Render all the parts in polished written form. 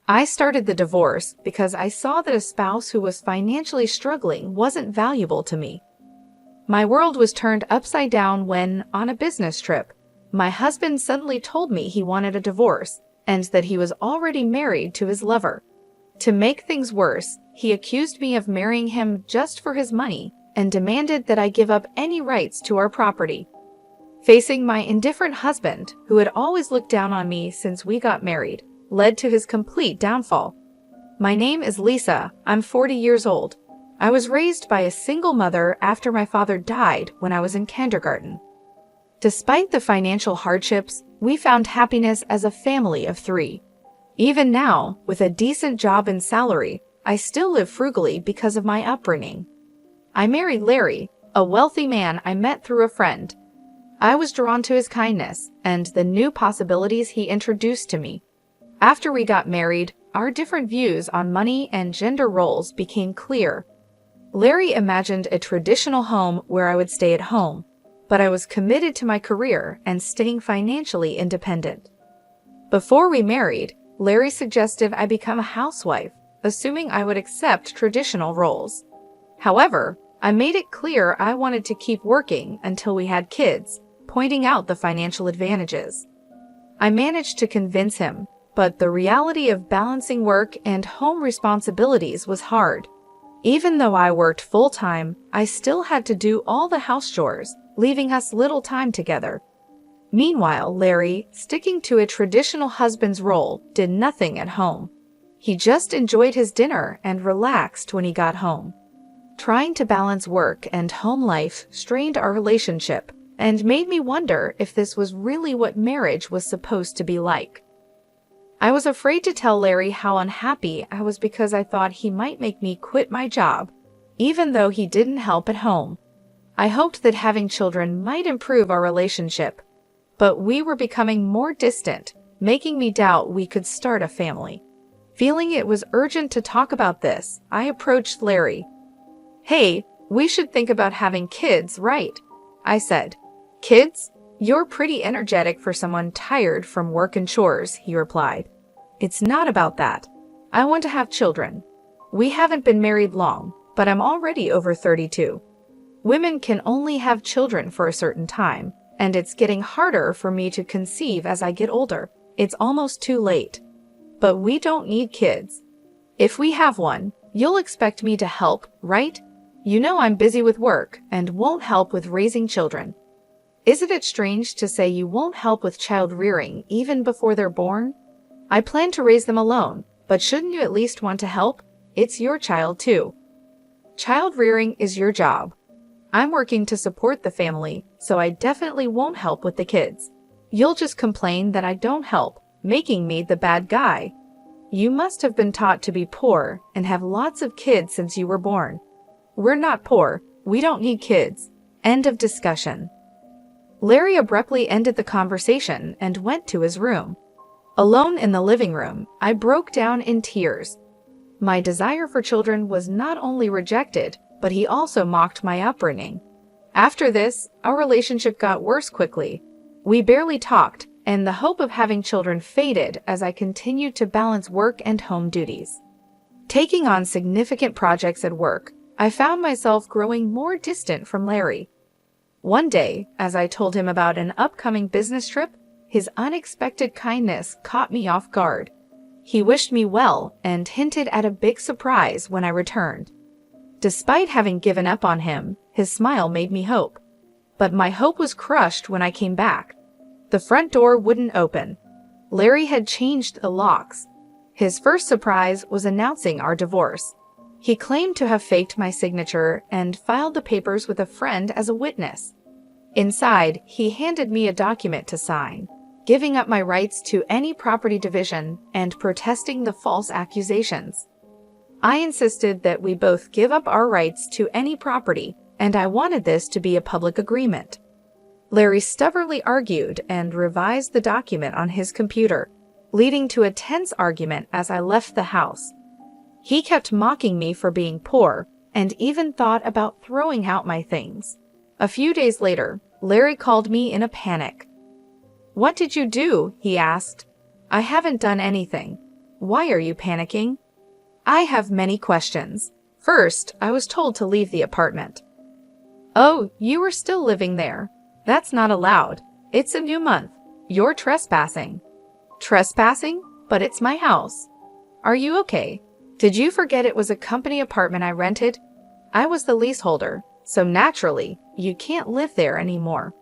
I started the divorce because I saw that a spouse who was financially struggling wasn't valuable to me. My world was turned upside down when, on a business trip, my husband suddenly told me he wanted a divorce and that he was already married to his lover. To make things worse, he accused me of marrying him just for his money and demanded that I give up any rights to our property. Facing my indifferent husband, who had always looked down on me since we got married, led to his complete downfall. My name is Lisa. I'm 40 years old. I was raised by a single mother after my father died when I was in kindergarten. Despite the financial hardships, we found happiness as a family of 3. Even now, with a decent job and salary, I still live frugally because of my upbringing. I married Larry, a wealthy man I met through a friend. I was drawn to his kindness and the new possibilities he introduced to me. After we got married, our different views on money and gender roles became clear. Larry imagined a traditional home where I would stay at home, but I was committed to my career and staying financially independent. Before we married, Larry suggested I become a housewife, assuming I would accept traditional roles. However, I made it clear I wanted to keep working until we had kids, pointing out the financial advantages. I managed to convince him, but the reality of balancing work and home responsibilities was hard. Even though I worked full-time, I still had to do all the house chores, leaving us little time together. Meanwhile, Larry, sticking to a traditional husband's role, did nothing at home. He just enjoyed his dinner and relaxed when he got home. Trying to balance work and home life strained our relationship and made me wonder if this was really what marriage was supposed to be like. I was afraid to tell Larry how unhappy I was because I thought he might make me quit my job, even though he didn't help at home. I hoped that having children might improve our relationship, but we were becoming more distant, making me doubt we could start a family. Feeling it was urgent to talk about this, I approached Larry. "Hey, we should think about having kids, right?" I said. "Kids? You're pretty energetic for someone tired from work and chores," he replied. "It's not about that. I want to have children. We haven't been married long, but I'm already over 32. Women can only have children for a certain time, and it's getting harder for me to conceive as I get older. It's almost too late. But we don't need kids. If we have one, you'll expect me to help, right? You know I'm busy with work and won't help with raising children. Isn't it strange to say you won't help with child rearing even before they're born? I plan to raise them alone, but shouldn't you at least want to help? It's your child too. Child rearing is your job. I'm working to support the family, so I definitely won't help with the kids. You'll just complain that I don't help, making me the bad guy. You must have been taught to be poor and have lots of kids since you were born. We're not poor. We don't need kids. End of discussion. Larry abruptly ended the conversation and went to his room. Alone in the living room, I broke down in tears. My desire for children was not only rejected, but he also mocked my upbringing. After this, our relationship got worse quickly. We barely talked, and the hope of having children faded as I continued to balance work and home duties. Taking on significant projects at work, I found myself growing more distant from Larry. One day, as I told him about an upcoming business trip, his unexpected kindness caught me off guard. He wished me well and hinted at a big surprise when I returned. Despite having given up on him, his smile made me hope. But my hope was crushed when I came back. The front door wouldn't open. Larry had changed the locks. His first surprise was announcing our divorce. He claimed to have faked my signature and filed the papers with a friend as a witness. Inside, he handed me a document to sign, giving up my rights to any property division and protesting the false accusations. I insisted that we both give up our rights to any property, and I wanted this to be a public agreement. Larry stubbornly argued and revised the document on his computer, leading to a tense argument as I left the house. He kept mocking me for being poor and even thought about throwing out my things. A few days later, Larry called me in a panic. "What did you do?" he asked. "I haven't done anything. Why are you panicking? I have many questions. First, I was told to leave the apartment. Oh, you were still living there. That's not allowed. It's a new month. You're trespassing. Trespassing? But it's my house. Are you okay? Did you forget it was a company apartment I rented? I was the leaseholder, so naturally, you can't live there anymore.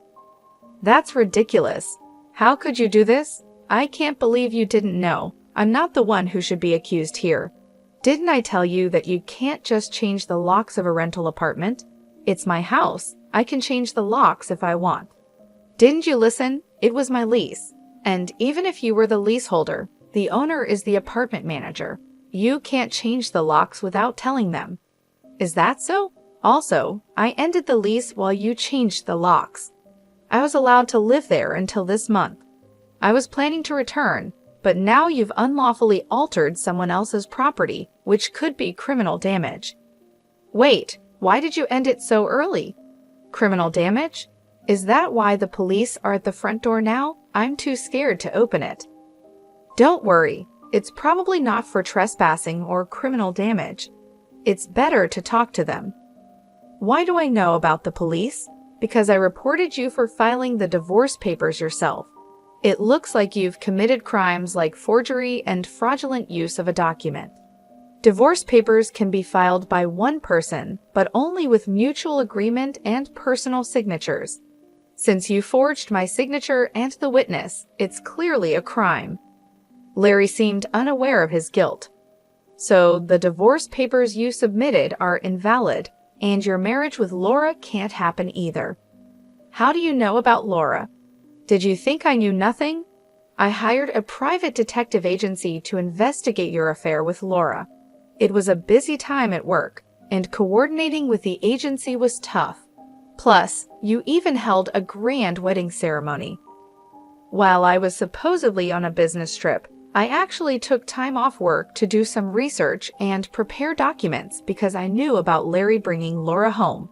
That's ridiculous. How could you do this? I can't believe you didn't know. I'm not the one who should be accused here. Didn't I tell you that you can't just change the locks of a rental apartment? It's my house. I can change the locks if I want. Didn't you listen? It was my lease. And even if you were the leaseholder, the owner is the apartment manager. You can't change the locks without telling them. Is that so? Also, I ended the lease while you changed the locks. I was allowed to live there until this month. I was planning to return, but now you've unlawfully altered someone else's property, which could be criminal damage. Wait, why did you end it so early? Criminal damage? Is that why the police are at the front door now? I'm too scared to open it. Don't worry, it's probably not for trespassing or criminal damage. It's better to talk to them. Why do I know about the police? Because I reported you for filing the divorce papers yourself. It looks like you've committed crimes like forgery and fraudulent use of a document. Divorce papers can be filed by one person, but only with mutual agreement and personal signatures. Since you forged my signature and the witness, it's clearly a crime. Larry seemed unaware of his guilt. So the divorce papers you submitted are invalid, and your marriage with Laura can't happen either. How do you know about Laura? Did you think I knew nothing? I hired a private detective agency to investigate your affair with Laura. It was a busy time at work, and coordinating with the agency was tough. Plus, you even held a grand wedding ceremony. While I was supposedly on a business trip, I actually took time off work to do some research and prepare documents because I knew about Larry bringing Laura home.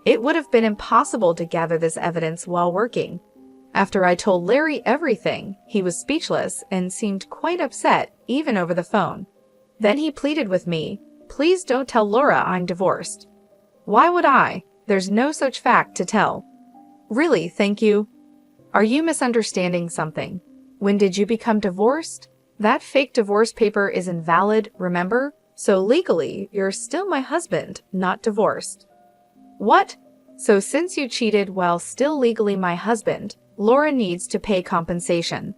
It would have been impossible to gather this evidence while working. After I told Larry everything, he was speechless and seemed quite upset, even over the phone. Then he pleaded with me, "Please don't tell Laura I'm divorced." Why would I? There's no such fact to tell. Really, thank you. Are you misunderstanding something? When did you become divorced? That fake divorce paper is invalid, remember? So legally, you're still my husband, not divorced. What? So since you cheated while still legally my husband, Laura needs to pay compensation.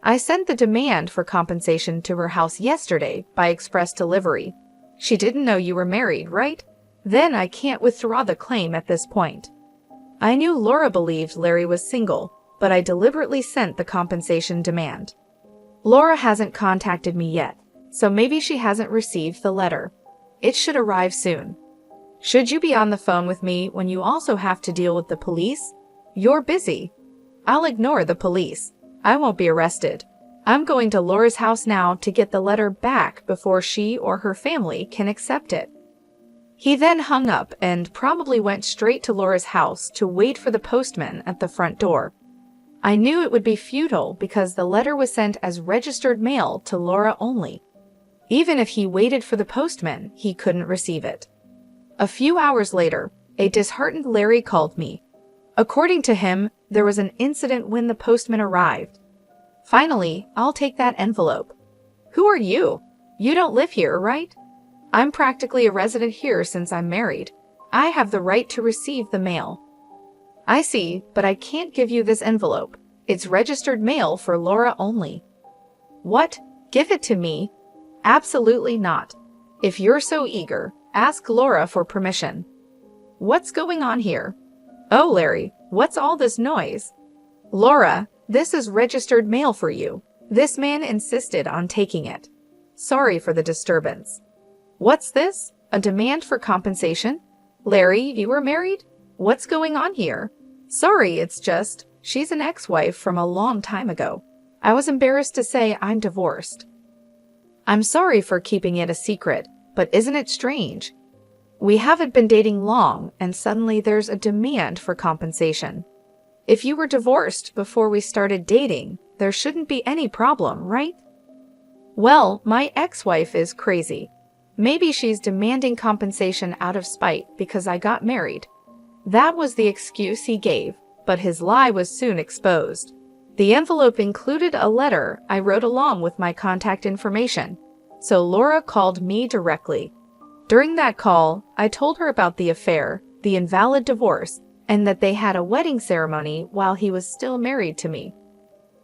I sent the demand for compensation to her house yesterday by express delivery. She didn't know you were married, right? Then I can't withdraw the claim at this point. I knew Laura believed Larry was single, but I deliberately sent the compensation demand. Laura hasn't contacted me yet, so maybe she hasn't received the letter. It should arrive soon. Should you be on the phone with me when you also have to deal with the police? You're busy. I'll ignore the police. I won't be arrested. I'm going to Laura's house now to get the letter back before she or her family can accept it. He then hung up and probably went straight to Laura's house to wait for the postman at the front door. I knew it would be futile because the letter was sent as registered mail to Laura only. Even if he waited for the postman, he couldn't receive it. A few hours later, a disheartened Larry called me. According to him, there was an incident when the postman arrived. Finally, I'll take that envelope. Who are you? You don't live here, right? I'm practically a resident here since I'm married. I have the right to receive the mail. I see, but I can't give you this envelope. It's registered mail for Laura only. What? Give it to me? Absolutely not. If you're so eager, ask Laura for permission. What's going on here? Oh, Larry, what's all this noise? Laura, this is registered mail for you. This man insisted on taking it. Sorry for the disturbance. What's this? A demand for compensation? Larry, you were married? What's going on here? Sorry, it's just, she's an ex-wife from a long time ago. I was embarrassed to say I'm divorced. I'm sorry for keeping it a secret, but isn't it strange? We haven't been dating long, and suddenly there's a demand for compensation. If you were divorced before we started dating, there shouldn't be any problem, right? Well, my ex-wife is crazy. Maybe she's demanding compensation out of spite because I got married. That was the excuse he gave, but his lie was soon exposed. The envelope included a letter I wrote along with my contact information, so Laura called me directly. During that call, I told her about the affair, the invalid divorce, and that they had a wedding ceremony while he was still married to me.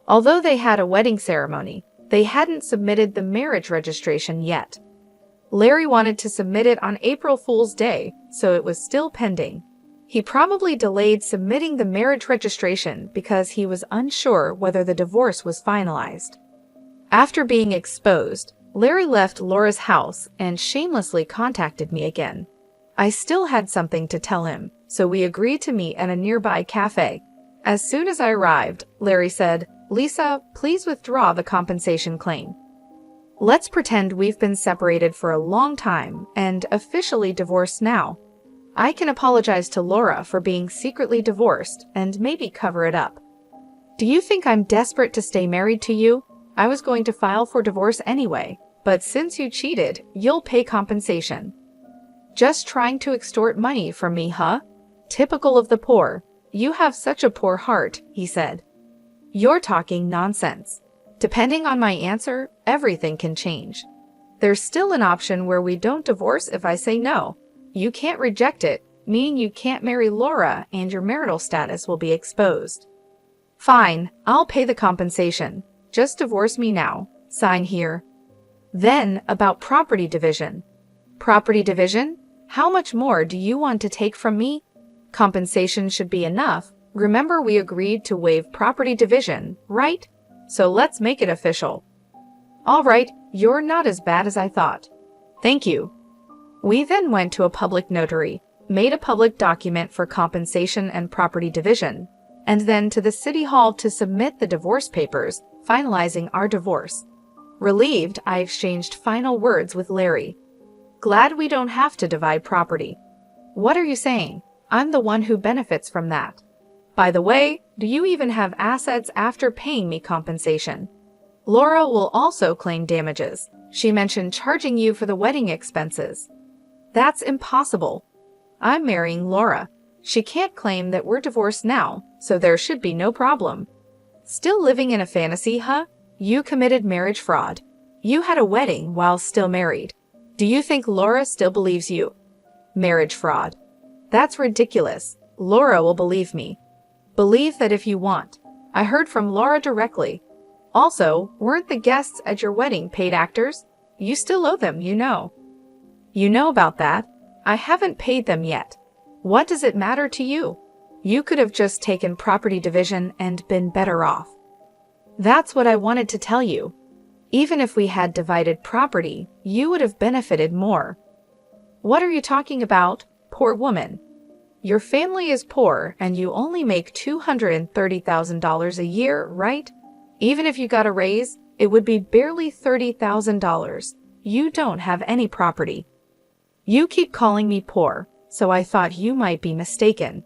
Although they had a wedding ceremony, they hadn't submitted the marriage registration yet. Larry wanted to submit it on April Fool's Day, so it was still pending. He probably delayed submitting the marriage registration because he was unsure whether the divorce was finalized. After being exposed, Larry left Laura's house and shamelessly contacted me again. I still had something to tell him, so we agreed to meet at a nearby cafe. As soon as I arrived, Larry said, "Lisa, please withdraw the compensation claim. Let's pretend we've been separated for a long time and officially divorced now. I can apologize to Laura for being secretly divorced and maybe cover it up. Do you think I'm desperate to stay married to you? I was going to file for divorce anyway, but since you cheated, you'll pay compensation." "Just trying to extort money from me, huh? Typical of the poor. You have such a poor heart," he said. "You're talking nonsense. Depending on my answer, everything can change. There's still an option where we don't divorce if I say no. You can't reject it, meaning you can't marry Laura and your marital status will be exposed." "Fine, I'll pay the compensation. Just divorce me now. Sign here." Then, about property division. "Property division? How much more do you want to take from me? Compensation should be enough. Remember we agreed to waive property division, right? So let's make it official." "All right, you're not as bad as I thought. Thank you." We then went to a public notary, made a public document for compensation and property division, and then to the city hall to submit the divorce papers, finalizing our divorce. Relieved, I exchanged final words with Larry. "Glad we don't have to divide property." "What are you saying? I'm the one who benefits from that. By the way, do you even have assets after paying me compensation?" "Laura will also claim damages. She mentioned charging you for the wedding expenses." "That's impossible. I'm marrying Laura. She can't claim that we're divorced now, so there should be no problem." "Still living in a fantasy, huh? You committed marriage fraud. You had a wedding while still married. Do you think Laura still believes you?" "Marriage fraud. That's ridiculous. Laura will believe me." "Believe that if you want. I heard from Laura directly. Also, weren't the guests at your wedding paid actors? You still owe them, you know." "You know about that? I haven't paid them yet. What does it matter to you? You could have just taken property division and been better off." "That's what I wanted to tell you. Even if we had divided property, you would have benefited more." "What are you talking about, poor woman? Your family is poor and you only make $230,000 a year, right? Even if you got a raise, it would be barely $30,000. You don't have any property." "You keep calling me poor, so I thought you might be mistaken.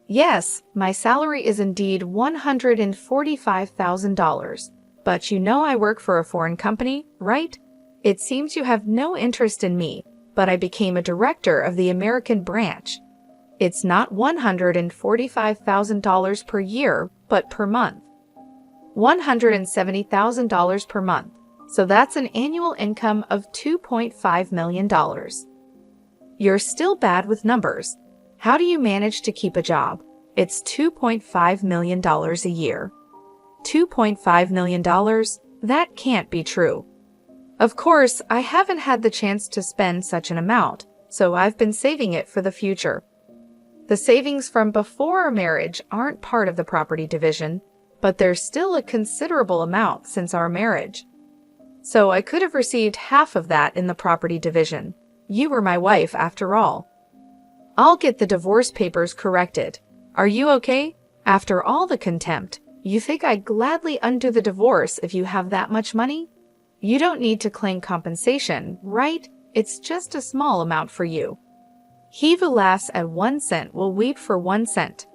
Yes, my salary is indeed $145,000, but you know I work for a foreign company, right? It seems you have no interest in me, but I became a director of the American branch. It's not $145,000 per year, but per month. $170,000 per month, so that's an annual income of $2.5 million. You're still bad with numbers. How do you manage to keep a job? It's $2.5 million a year. $2.5 million? That can't be true. Of course, I haven't had the chance to spend such an amount, so I've been saving it for the future. The savings from before our marriage aren't part of the property division, but there's still a considerable amount since our marriage. So I could have received half of that in the property division. You were my wife after all. I'll get the divorce papers corrected. Are you okay? After all the contempt, you think I'd gladly undo the divorce if you have that much money? You don't need to claim compensation, right? It's just a small amount for you. He who laughs at 1 cent will weep for 1 cent.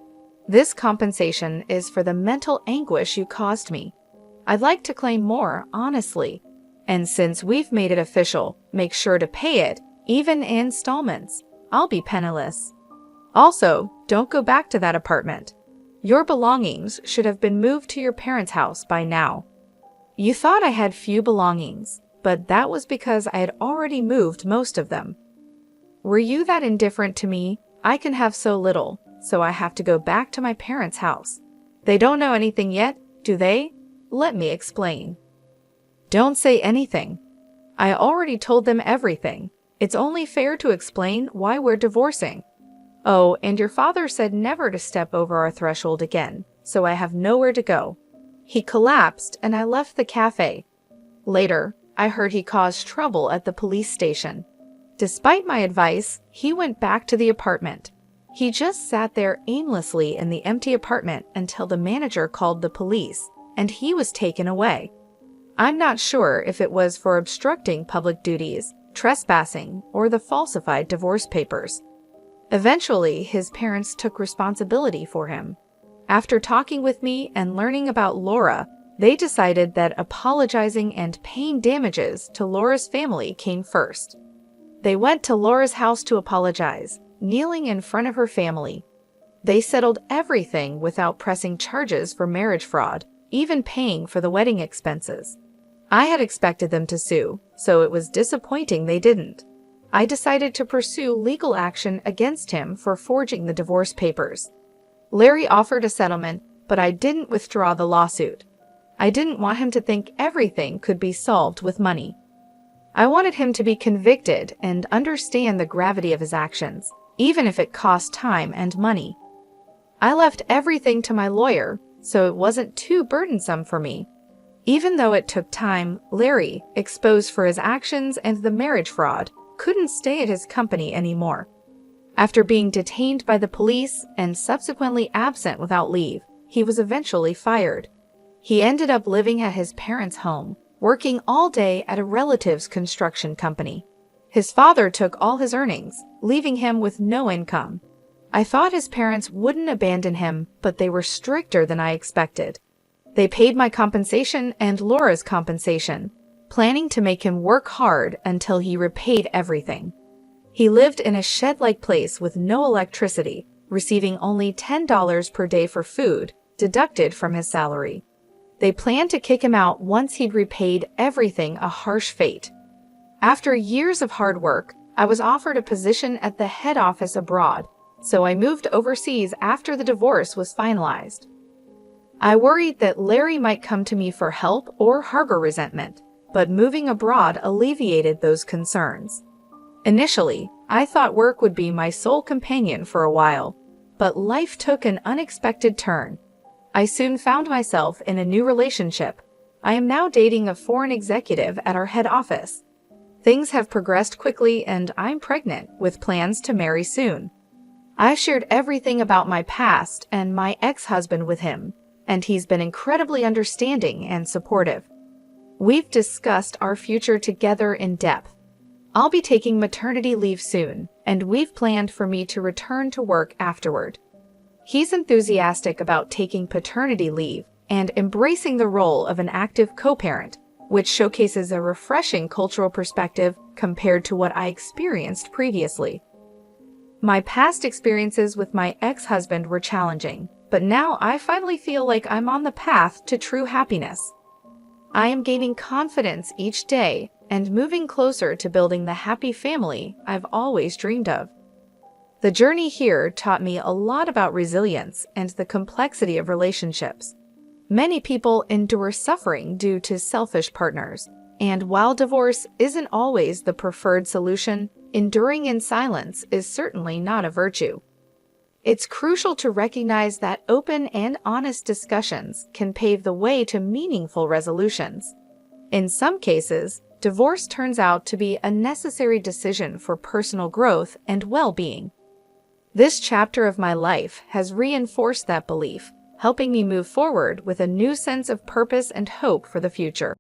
This compensation is for the mental anguish you caused me. I'd like to claim more, honestly. And since we've made it official, make sure to pay it, even in installments. I'll be penniless. Also, don't go back to that apartment. Your belongings should have been moved to your parents' house by now. You thought I had few belongings, but that was because I had already moved most of them. Were you that indifferent to me? I can have so little, so I have to go back to my parents' house. They don't know anything yet, do they? Let me explain. Don't say anything. I already told them everything. It's only fair to explain why we're divorcing. Oh, and your father said never to step over our threshold again, so I have nowhere to go. He collapsed and I left the cafe. Later, I heard he caused trouble at the police station. Despite my advice, he went back to the apartment. He just sat there aimlessly in the empty apartment until the manager called the police, and he was taken away. I'm not sure if it was for obstructing public duties, trespassing, or the falsified divorce papers. Eventually, his parents took responsibility for him. After talking with me and learning about Laura, they decided that apologizing and paying damages to Laura's family came first. They went to Laura's house to apologize, kneeling in front of her family. They settled everything without pressing charges for marriage fraud, even paying for the wedding expenses. I had expected them to sue, so it was disappointing they didn't. I decided to pursue legal action against him for forging the divorce papers. Larry offered a settlement, but I didn't withdraw the lawsuit. I didn't want him to think everything could be solved with money. I wanted him to be convicted and understand the gravity of his actions, even if it cost time and money. I left everything to my lawyer, so it wasn't too burdensome for me. Even though it took time, Larry, exposed for his actions and the marriage fraud, couldn't stay at his company anymore. After being detained by the police and subsequently absent without leave, he was eventually fired. He ended up living at his parents' home, working all day at a relative's construction company. His father took all his earnings, leaving him with no income. I thought his parents wouldn't abandon him, but they were stricter than I expected. They paid my compensation and Laura's compensation, planning to make him work hard until he repaid everything. He lived in a shed-like place with no electricity, receiving only $10 per day for food, deducted from his salary. They planned to kick him out once he'd repaid everything, a harsh fate. After years of hard work, I was offered a position at the head office abroad, so I moved overseas after the divorce was finalized. I worried that Larry might come to me for help or harbor resentment, but moving abroad alleviated those concerns. Initially, I thought work would be my sole companion for a while, but life took an unexpected turn. I soon found myself in a new relationship. I am now dating a foreign executive at our head office. Things have progressed quickly and I'm pregnant with plans to marry soon. I shared everything about my past and my ex-husband with him, and he's been incredibly understanding and supportive. We've discussed our future together in depth. I'll be taking maternity leave soon, and we've planned for me to return to work afterward. He's enthusiastic about taking paternity leave and embracing the role of an active co-parent, which showcases a refreshing cultural perspective compared to what I experienced previously. My past experiences with my ex-husband were challenging, but now I finally feel like I'm on the path to true happiness. I am gaining confidence each day and moving closer to building the happy family I've always dreamed of. The journey here taught me a lot about resilience and the complexity of relationships. Many people endure suffering due to selfish partners, and while divorce isn't always the preferred solution, enduring in silence is certainly not a virtue. It's crucial to recognize that open and honest discussions can pave the way to meaningful resolutions. In some cases, divorce turns out to be a necessary decision for personal growth and well-being. This chapter of my life has reinforced that belief, helping me move forward with a new sense of purpose and hope for the future.